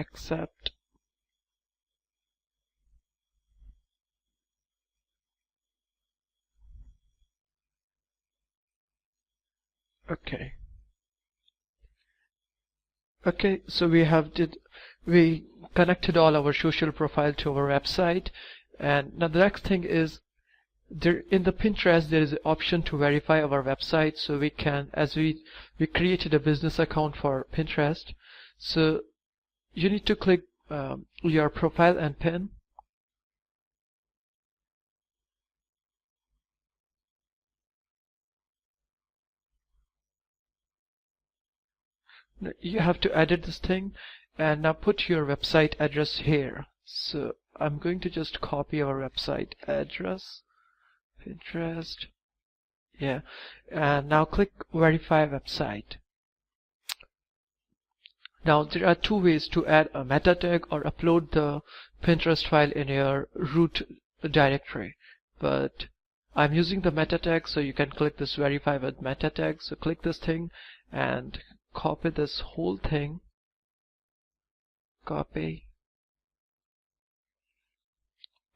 accept. Okay. Okay, so we connected all our social profile to our website, and now the next thing is there in the Pinterest there is an option to verify our website. So we can, as we created a business account for Pinterest, so you need to click your profile and pin. You have to edit this thing, and now put your website address here. So I'm going to just copy our website address, Pinterest, yeah, and now click verify website. Now there are two ways to add a meta tag or upload the Pinterest file in your root directory, but I'm using the meta tag, so you can click this verify with meta tag. So click this thing and copy this whole thing, copy,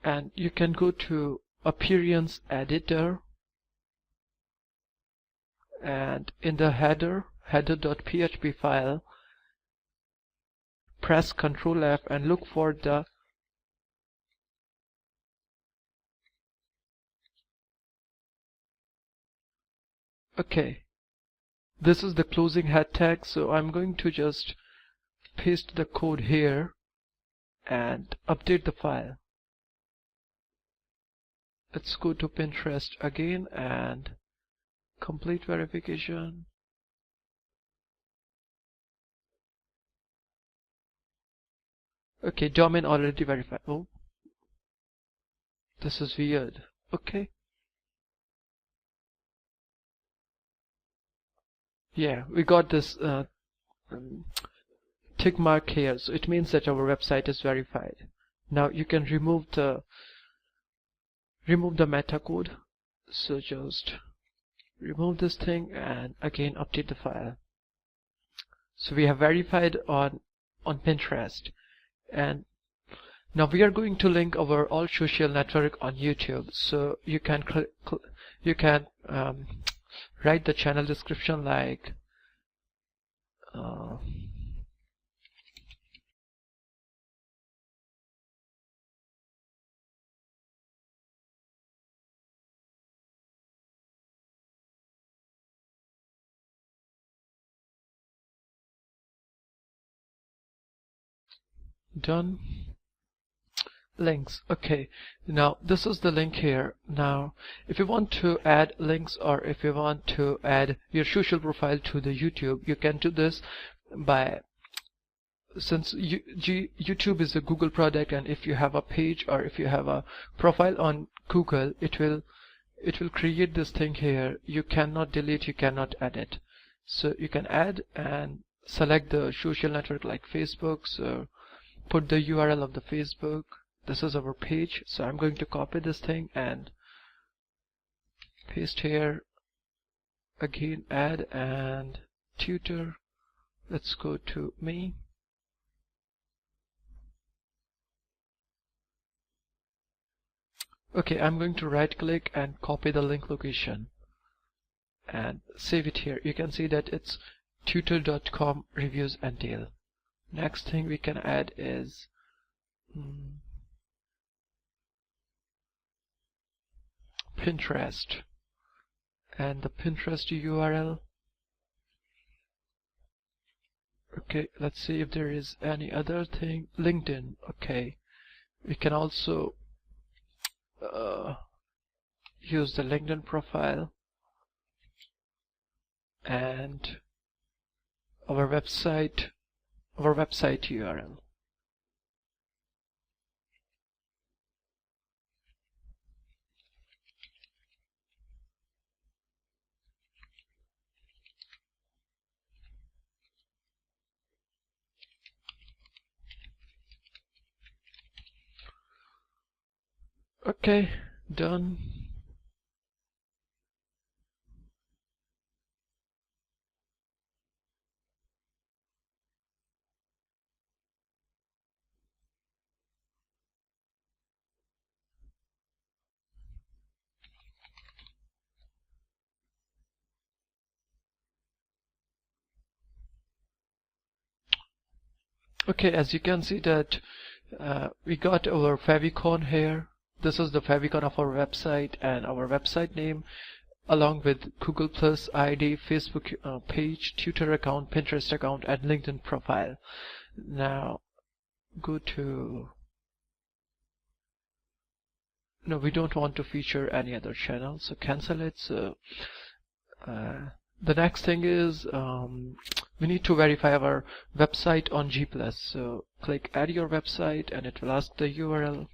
and you can go to appearance editor, and in the header.php file, press Ctrl F and look for the this is the closing head tag, so I'm going to just paste the code here and update the file. Let's go to Pinterest again and complete verification. Okay, domain already verified. Oh, this is weird. Okay. Yeah, we got this tick mark here, so it means that our website is verified. Now you can remove the meta code. So just remove this thing and again update the file. So we have verified on Pinterest, and now we are going to link our all social network on YouTube. So you can write the channel description like done. Links. Okay, now this is the link here. Now if you want to add links, or if you want to add your social profile to the YouTube, you can do this by, since YouTube is a Google product, and if you have a page or if you have a profile on Google, it will create this thing here. You cannot delete, you cannot edit. So you can add and select the social network like Facebook. So put the URL of the Facebook. This is our page, so I'm going to copy this thing and paste here. Again, add and tutor. Let's go to me. Okay, I'm going to right click and copy the link location and save it here. You can see that it's tutor.com reviews and deal. Next thing we can add is Pinterest and the Pinterest URL. Okay, let's see if there is any other thing. LinkedIn. Okay, we can also use the LinkedIn profile and our website URL. Okay, done. Okay, as you can see that we got our favicon here. This is the favicon of our website and our website name, along with Google Plus ID, Facebook page, Twitter account, Pinterest account, and LinkedIn profile. Now go to, no, we don't want to feature any other channel, so cancel it. So the next thing is we need to verify our website on G+. So click add your website and it will ask the URL.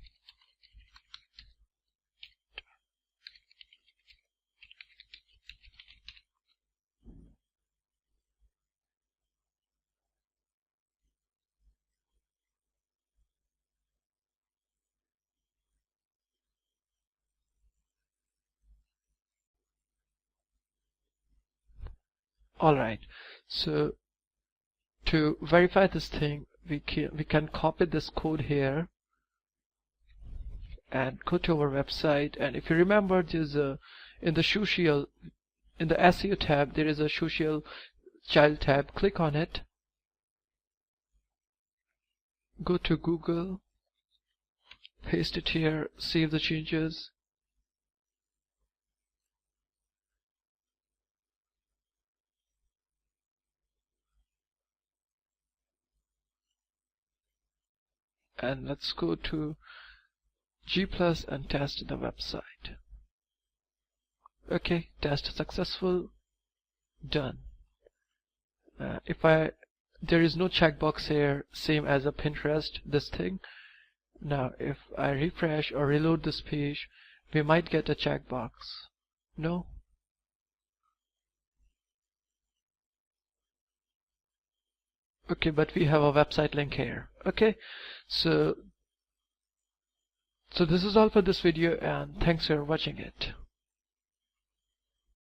Alright, so to verify this thing, we can copy this code here and go to our website. And if you remember, there's in the social, in the SEO tab, there is a social child tab. Click on it, go to Google, paste it here, save the changes. And let's go to G+ and test the website. Okay, test successful, done. There is no checkbox here, same as a Pinterest, this thing. Now if I refresh or reload this page, we might get a checkbox. No? Okay, but we have a website link here. Okay, so this is all for this video, and thanks for watching it.